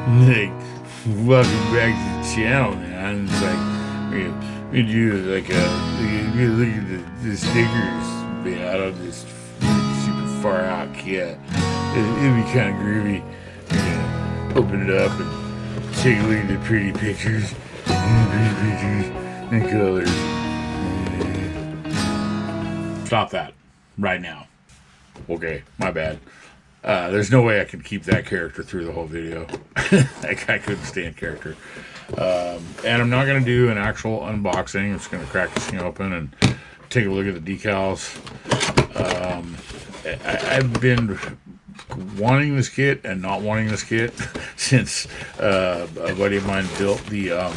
Like, welcome back to the channel, man. It's like, we do like you look at the stickers, man, on this super far out kit. It'd be kind of groovy. Open it up and take a look at the pretty pictures, and colors. Stop that right now. Okay, my bad. There's no way I can keep that character through the whole video. Like, I couldn't stand character. And I'm not going to do an actual unboxing. I'm just going to crack this thing open and take a look at the decals. I've been wanting this kit and not wanting this kit since a buddy of mine built the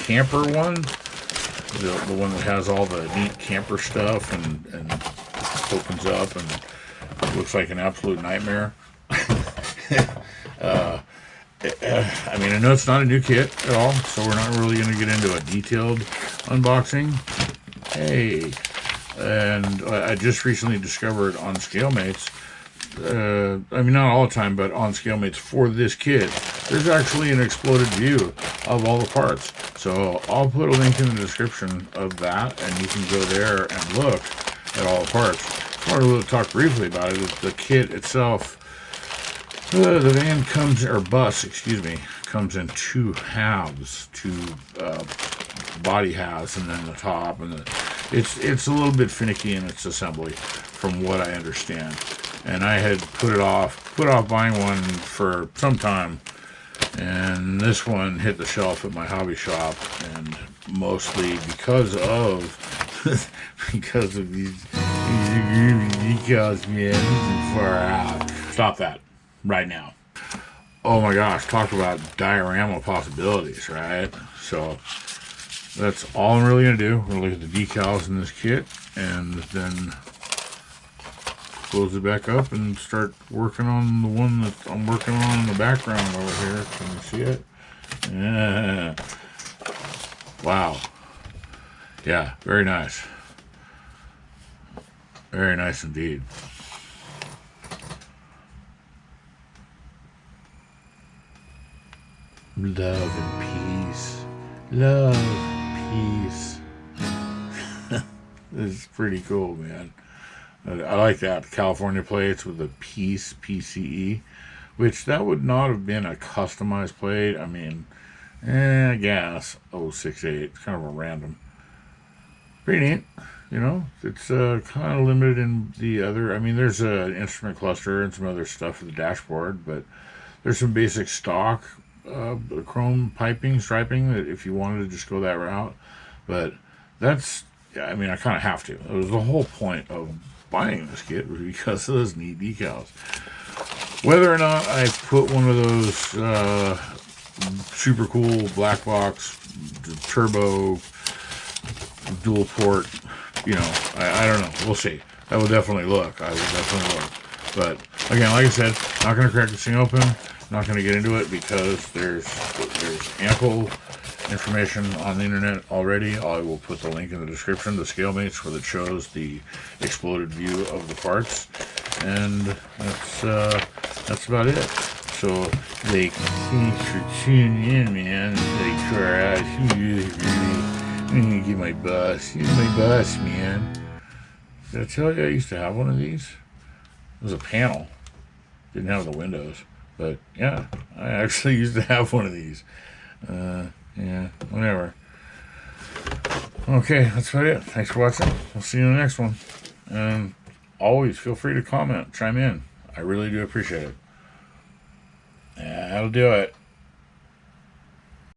camper one. The one that has all the neat camper stuff and opens up and looks like an absolute nightmare. I mean, I know it's not a new kit at all, so we're not really going to get into a detailed unboxing. Hey, and I just recently discovered on scalemates, I mean, not all the time, but on scalemates for this kit, there's actually an exploded view of all the parts. So I'll put a link in the description of that, and you can go there and look at all the parts. I wanted to talk briefly about it. The kit itself, the van comes, or bus, excuse me, comes in two halves, two body halves, and then the top, and it's a little bit finicky in its assembly, from what I understand. And I had put off buying one for some time, and this one hit the shelf at my hobby shop, and mostly because of these decals, man. This is far out. Stop that right now. Oh my gosh, talk about diorama possibilities, right? So that's all I'm really gonna do. We're gonna look at the decals in this kit and then close it back up and start working on the one that I'm working on in the background over here. Can you see it? Yeah. Wow. Yeah, very nice. Very nice indeed. Love and peace. Love, peace. This is pretty cool, man. I like that. California plates with the Peace, PCE, which that would not have been a customized plate. I mean, I guess 068. It's kind of a random. Pretty neat. You know, it's kind of limited in the other. I mean, there's an instrument cluster and some other stuff for the dashboard, but there's some basic stock chrome piping, striping that if you wanted to just go that route. But that's, I mean, I kind of have to. It was the whole point of buying this kit was because of those neat decals. Whether or not I put one of those super cool black box turbo dual port, you know, I don't know. We'll see. I will definitely look. But again, like I said, not going to crack this thing open. Not going to get into it because there's ample information on the internet already. I will put the link in the description, the scalemates, where it shows the exploded view of the parts, and that's about it. So, like, thanks for tuning in, man. Like, I'm gonna get my bus. Here's my bus, man. Did I tell you I used to have one of these? It was a panel. Didn't have the windows. But, yeah, I actually used to have one of these. Yeah, whatever. Okay, that's about it. Thanks for watching. We'll see you in the next one. And always feel free to comment, chime in. I really do appreciate it. That'll do it.